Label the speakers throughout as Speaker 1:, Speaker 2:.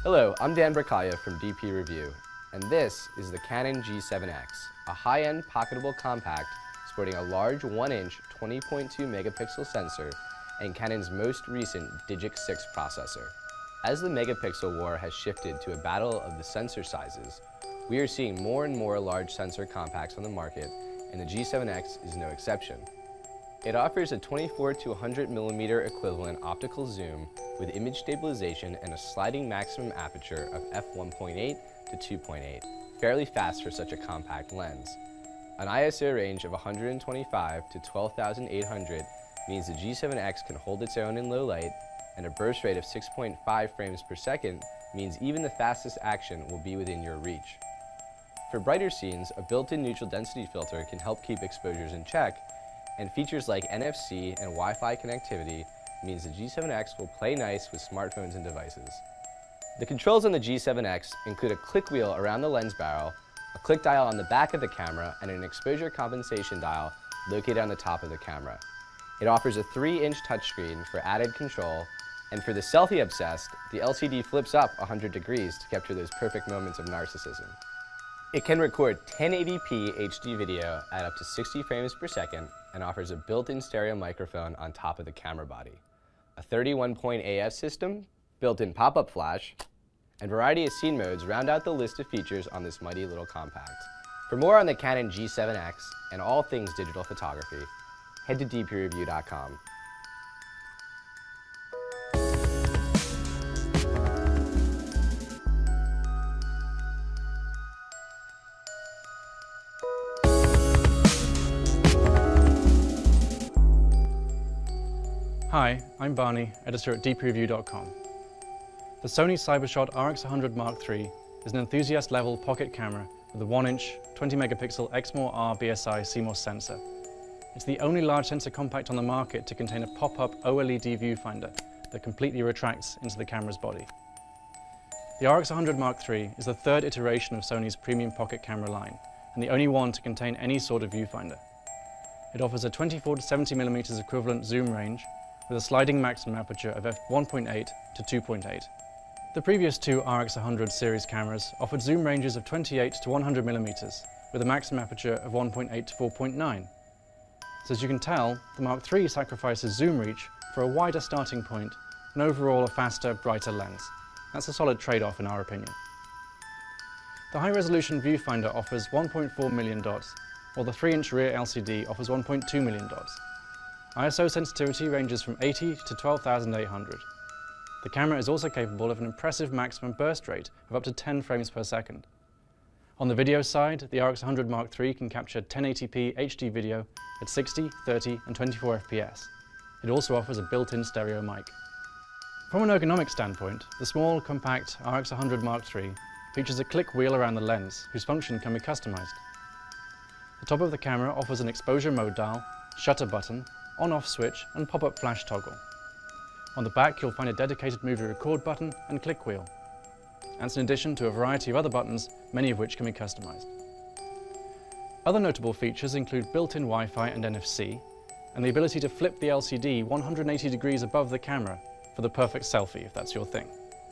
Speaker 1: Hello, I'm Dan Bracaglia from DP Review, and this is the Canon G7X, a high-end pocketable compact sporting a large 1-inch 20.2 megapixel sensor and Canon's most recent Digic 6 processor. As the megapixel war has shifted to a battle of the sensor sizes, we are seeing more and more large sensor compacts on the market, and the G7X is no exception. It offers a 24 to 100 millimeter equivalent optical zoom with image stabilization and a sliding maximum aperture of f1.8 to 2.8, fairly fast for such a compact lens. An ISO range of 125 to 12,800 means the G7X can hold its own in low light, and a burst rate of 6.5 frames per second means even the fastest action will be within your reach. For brighter scenes, a built-in neutral density filter can help keep exposures in check, and features like NFC and Wi-Fi connectivity means the G7X will play nice with smartphones and devices. The controls on the G7X include a click wheel around the lens barrel, a click dial on the back of the camera, and an exposure compensation dial located on the top of the camera. It offers a 3-inch touchscreen for added control, and for the selfie obsessed, the LCD flips up 100 degrees to capture those perfect moments of narcissism. It can record 1080p HD video at up to 60 frames per second and offers a built-in stereo microphone on top of the camera body, a 31-point AF system, built-in pop-up flash, and variety of scene modes round out the list of features on this mighty little compact. For more on the Canon G7X and all things digital photography, head to dpreview.com.
Speaker 2: Hi, I'm Barney, editor at dpreview.com. The Sony Vario RX100 Mark III is an enthusiast-level pocket camera with a 1-inch, 20-megapixel Exmor-R BSI CMOS sensor. It's the only large sensor compact on the market to contain a pop-up OLED viewfinder that completely retracts into the camera's body. The RX100 Mark III is the third iteration of Sony's premium pocket camera line, and the only one to contain any sort of viewfinder. It offers a 24 to 70mm equivalent zoom range, with a sliding maximum aperture of f1.8 to 2.8. The previous two RX100 series cameras offered zoom ranges of 28 to 100mm, with a maximum aperture of 1.8 to 4.9. So as you can tell, the Mark III sacrifices zoom reach for a wider starting point and overall a faster, brighter lens. That's a solid trade-off in our opinion. The high-resolution viewfinder offers 1.4 million dots, while the 3-inch rear LCD offers 1.2 million dots. ISO sensitivity ranges from 80 to 12,800. The camera is also capable of an impressive maximum burst rate of up to 10 frames per second. On the video side, the RX100 Mark III can capture 1080p HD video at 60, 30 and 24 FPS. It also offers a built-in stereo mic. From an ergonomic standpoint, the small, compact RX100 Mark III features a click wheel around the lens, whose function can be customized. The top of the camera offers an exposure mode dial, shutter button, on-off switch and pop-up flash toggle. On the back you'll find a dedicated movie record button and click wheel. That's in addition to a variety of other buttons, many of which can be customized. Other notable features include built-in Wi-Fi and NFC, and the ability to flip the LCD 180 degrees above the camera for the perfect selfie, if that's your thing.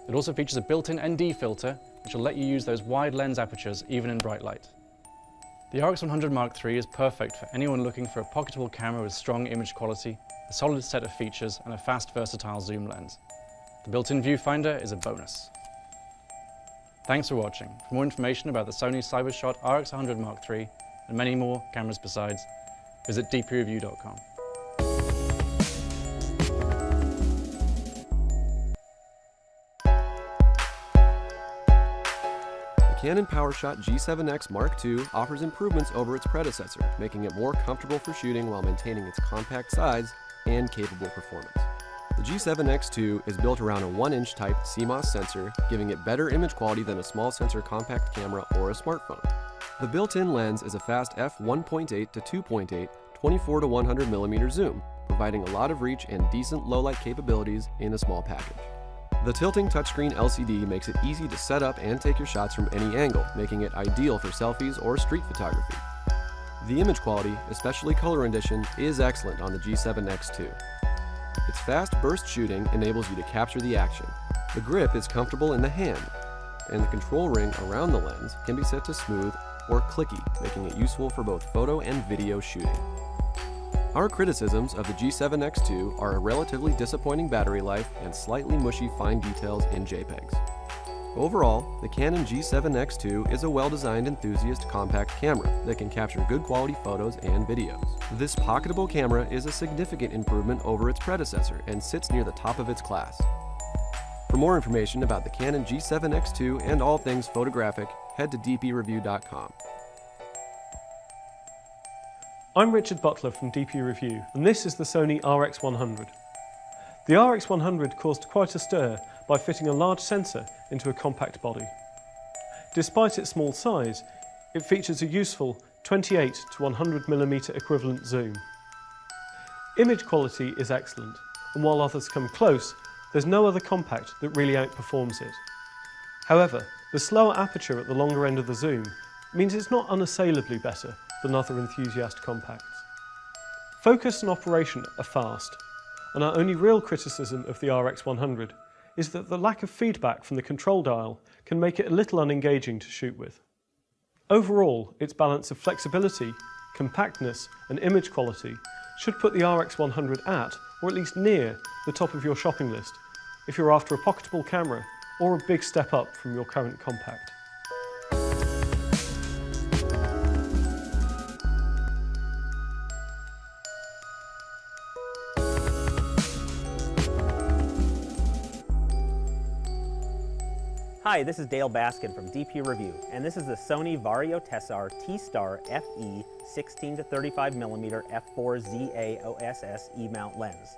Speaker 2: It also features a built-in ND filter, which will let you use those wide lens apertures even in bright light. The RX100 Mark III is perfect for anyone looking for a pocketable camera with strong image quality, a solid set of features, and a fast, versatile zoom lens. The built-in viewfinder is a bonus. Thanks for watching. For more information about the Sony Vario RX100 Mark III and many more cameras besides, visit dpreview.com.
Speaker 3: Canon Powershot G7X Mark II offers improvements over its predecessor, making it more comfortable for shooting while maintaining its compact size and capable performance. The G7X II is built around a 1-inch type CMOS sensor, giving it better image quality than a small sensor compact camera or a smartphone. The built-in lens is a fast f1.8 to 2.8 24 to 100mm zoom, providing a lot of reach and decent low-light capabilities in a small package. The tilting touchscreen LCD makes it easy to set up and take your shots from any angle, making it ideal for selfies or street photography. The image quality, especially color rendition, is excellent on the G7X II. Its fast burst shooting enables you to capture the action. The grip is comfortable in the hand, and the control ring around the lens can be set to smooth or clicky, making it useful for both photo and video shooting. Our criticisms of the G7X II are a relatively disappointing battery life and slightly mushy fine details in JPEGs. Overall, the Canon G7X II is a well-designed enthusiast compact camera that can capture good quality photos and videos. This pocketable camera is a significant improvement over its predecessor and sits near the top of its class. For more information about the Canon G7X II and all things photographic, head to dpreview.com.
Speaker 4: I'm Richard Butler from DP Review, and this is the Sony RX100. The RX100 caused quite a stir by fitting a large sensor into a compact body. Despite its small size, it features a useful 28 to 100mm equivalent zoom. Image quality is excellent, and while others come close, there's no other compact that really outperforms it. However, the slower aperture at the longer end of the zoom means it's not unassailably better than other enthusiast compacts. Focus and operation are fast, and our only real criticism of the RX100 is that the lack of feedback from the control dial can make it a little unengaging to shoot with. Overall, its balance of flexibility, compactness and image quality should put the RX100 at, or at least near, the top of your shopping list if you're after a pocketable camera or a big step up from your current compact.
Speaker 5: Hi, this is Dale Baskin from DP Review, and this is the Sony Vario T-Star FE 16 to 35mm f4ZA OSS E-mount lens.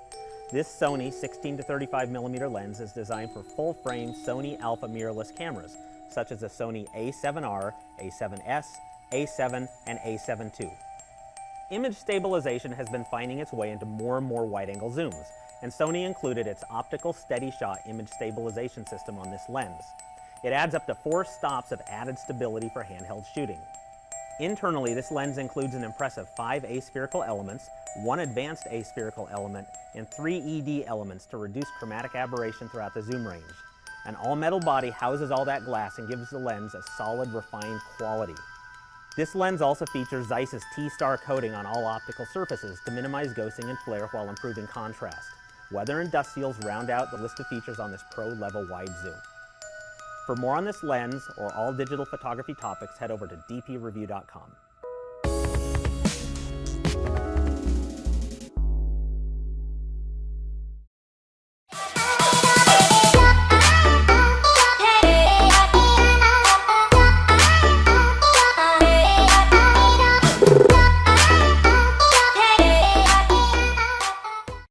Speaker 5: This Sony 16 to 35mm lens is designed for full-frame Sony alpha mirrorless cameras, such as the Sony A7R, A7S, A7, and A7 II. Image stabilization has been finding its way into more and more wide-angle zooms, and Sony included its optical steady shot image stabilization system on this lens. It adds up to 4 stops of added stability for handheld shooting. Internally, this lens includes an impressive 5 aspherical elements, 1 advanced aspherical element, and 3 ED elements to reduce chromatic aberration throughout the zoom range. An all-metal body houses all that glass and gives the lens a solid, refined quality. This lens also features Zeiss's T-Star coating on all optical surfaces to minimize ghosting and flare while improving contrast. Weather and dust seals round out the list of features on this pro-level wide zoom. For more on this lens or all digital photography topics, head over to dpreview.com.